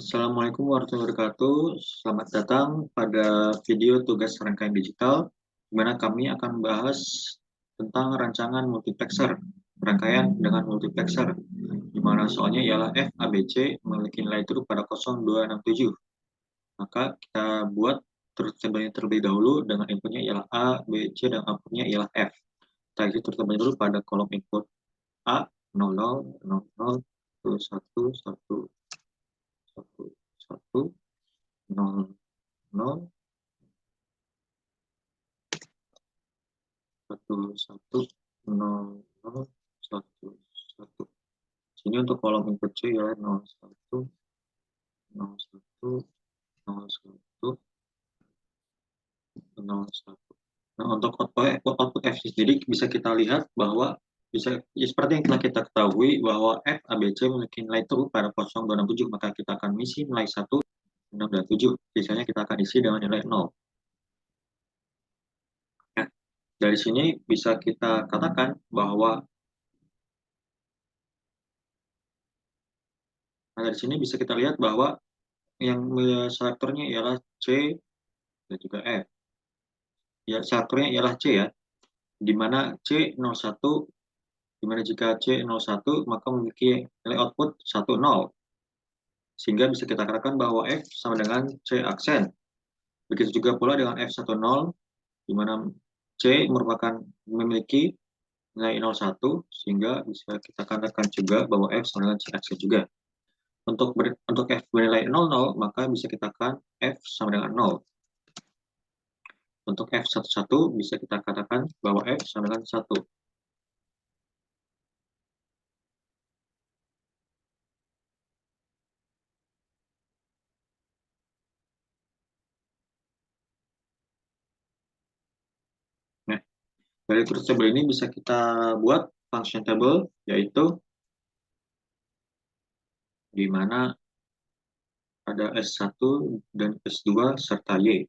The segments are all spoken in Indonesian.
Assalamualaikum warahmatullahi wabarakatuh. Selamat datang pada video tugas rangkaian digital, di mana kami akan membahas tentang rancangan multiplexer, rangkaian dengan multiplexer, di mana soalnya ialah F, A, B, C memiliki nilai true pada 0267. Maka kita buat terlebih dahulu dengan inputnya ialah A, B, C, dan outputnya ialah F. Kita isi terlebih dahulu pada kolom input A, 00, 00, 1, 1, 1, 1, 0, 0, 1, 1, 0, 0, 1, 1. Sini untuk kolom input C ya 0, 1, 0, 1, 0, 1, 0, 1. Nah, untuk output F sendiri bisa kita lihat bahwa bisa ya, seperti yang telah kita ketahui bahwa F ABC memiliki nilai true pada 0267, maka kita akan isi nilai 1 dan 7. Sisanya kita akan isi dengan nilai 0. Nah, dari sini bisa kita katakan bahwa dari sini bisa kita lihat bahwa yang selektornya ialah C dan juga F. Ya, selektornya ialah C ya, di mana C01, di mana jika C01 maka memiliki nilai output 10, sehingga bisa kita katakan bahwa F sama dengan C aksen. Begitu juga pula dengan F10, di mana C merupakan memiliki nilai 01, sehingga bisa kita katakan juga bahwa F sama dengan C aksen juga. Untuk F bernilai 00, maka bisa kita katakan F sama dengan 0. Untuk F11 bisa kita katakan bahwa F sama dengan 1. Nah, dari truth table ini bisa kita buat function table, yaitu di mana ada S1 dan S2 serta Y.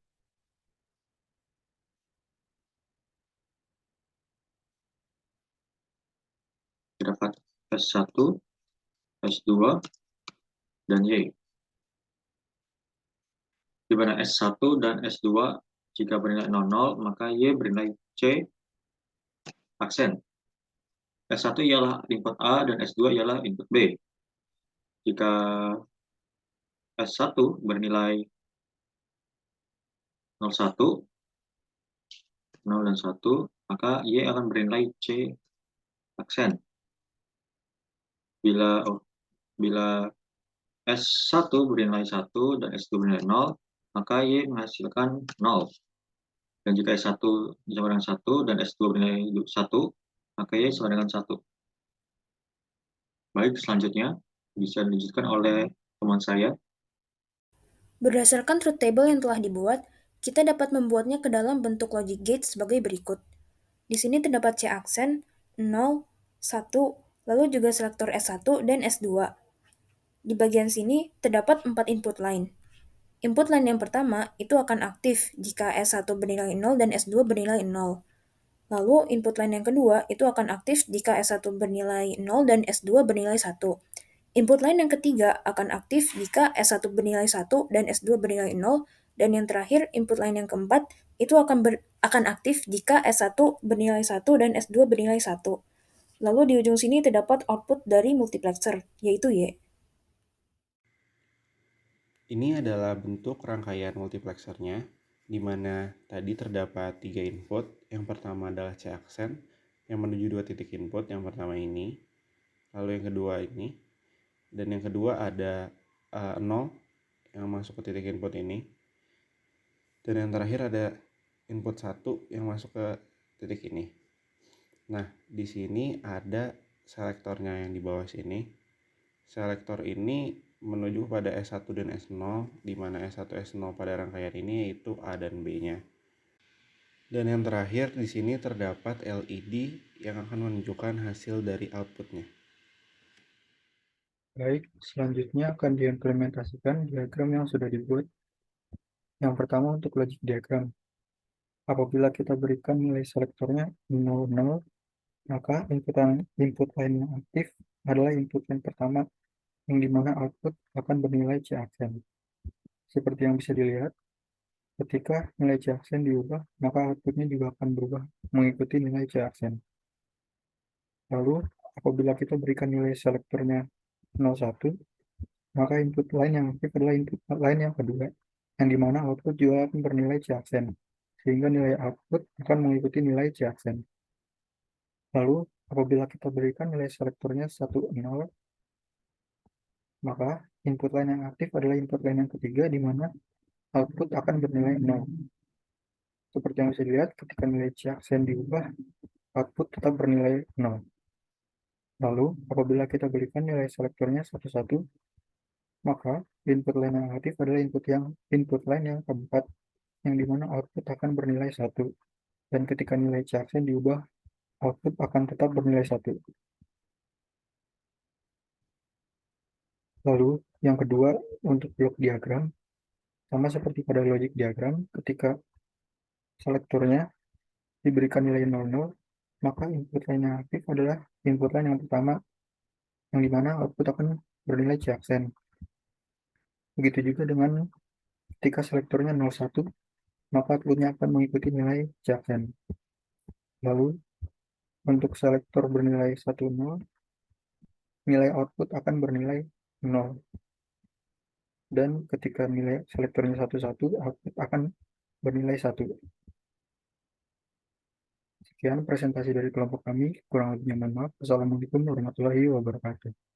Terdapat S1, S2, dan Y. Di mana S1 dan S2 jika bernilai 00, maka Y bernilai C aksen. S1 ialah input A dan S2 ialah input B. Jika S1 bernilai 01, 0 dan 1, maka Y akan bernilai C aksen. Bila S1 bernilai 1 dan S2 bernilai 0, maka Y menghasilkan 0. Dan jika S1 sama dengan 1 dan S2 bernilai 1, maka Y sama dengan 1. Baik, selanjutnya bisa dilanjutkan oleh teman saya. Berdasarkan truth table yang telah dibuat, kita dapat membuatnya ke dalam bentuk logic gate sebagai berikut. Di sini terdapat C aksen, 0, 1, lalu juga selektor S1 dan S2. Di bagian sini terdapat 4 input line. Input line yang pertama itu akan aktif jika S1 bernilai 0 dan S2 bernilai 0. Lalu input line yang kedua itu akan aktif jika S1 bernilai 0 dan S2 bernilai 1. Input line yang ketiga akan aktif jika S1 bernilai 1 dan S2 bernilai 0, dan yang terakhir input line yang keempat itu akan aktif jika S1 bernilai 1 dan S2 bernilai 1. Lalu di ujung sini terdapat output dari multiplexer, yaitu Y. Ini adalah bentuk rangkaian multiplexernya, di mana tadi terdapat 3 input. Yang pertama adalah C aksen, yang menuju 2 titik input, yang pertama ini, lalu yang kedua ini, dan yang kedua ada 0, yang masuk ke titik input ini, dan yang terakhir ada input 1 yang masuk ke titik ini. Nah, di sini ada selektornya yang di bawah sini. Selektor ini menuju pada S1 dan S0, di mana S1 S0 pada rangkaian ini yaitu A dan B-nya. Dan yang terakhir di sini terdapat LED yang akan menunjukkan hasil dari outputnya. Baik, selanjutnya akan diimplementasikan diagram yang sudah dibuat. Yang pertama untuk logic diagram. Apabila kita berikan nilai selektornya 00, maka input line yang aktif adalah input line pertama yang dimana output akan bernilai C aksen. Seperti yang bisa dilihat, ketika nilai C aksen diubah, maka outputnya juga akan berubah mengikuti nilai C aksen. Lalu, apabila kita berikan nilai selektornya 01, maka input line yang aktif adalah input line yang kedua, yang dimana output juga akan bernilai C aksen, sehingga nilai output akan mengikuti nilai C aksen. Lalu, apabila kita berikan nilai selektornya 10, maka input line yang aktif adalah input line yang ketiga, di mana output akan bernilai 0. Seperti yang bisa dilihat, ketika nilai C aksen diubah, output tetap bernilai 0. Lalu, apabila kita berikan nilai selektornya 11, maka input line yang aktif adalah input line yang keempat, yang dimana output akan bernilai 1. Dan ketika nilai C aksen diubah, output akan tetap bernilai 1. Lalu, yang kedua, untuk blok diagram, sama seperti pada logic diagram, ketika selektornya diberikan nilai 00, maka input line yang aktif adalah input line yang pertama, yang dimana output akan bernilai C aksen. Begitu juga dengan ketika selektornya 01, maka outputnya akan mengikuti nilai C aksen. Lalu, untuk selektor bernilai 10, nilai output akan bernilai 0. Dan ketika nilai selektornya 11, output akan bernilai 1. Sekian presentasi dari kelompok kami, kurang lebihnya mohon maaf. Wassalamualaikum warahmatullahi wabarakatuh.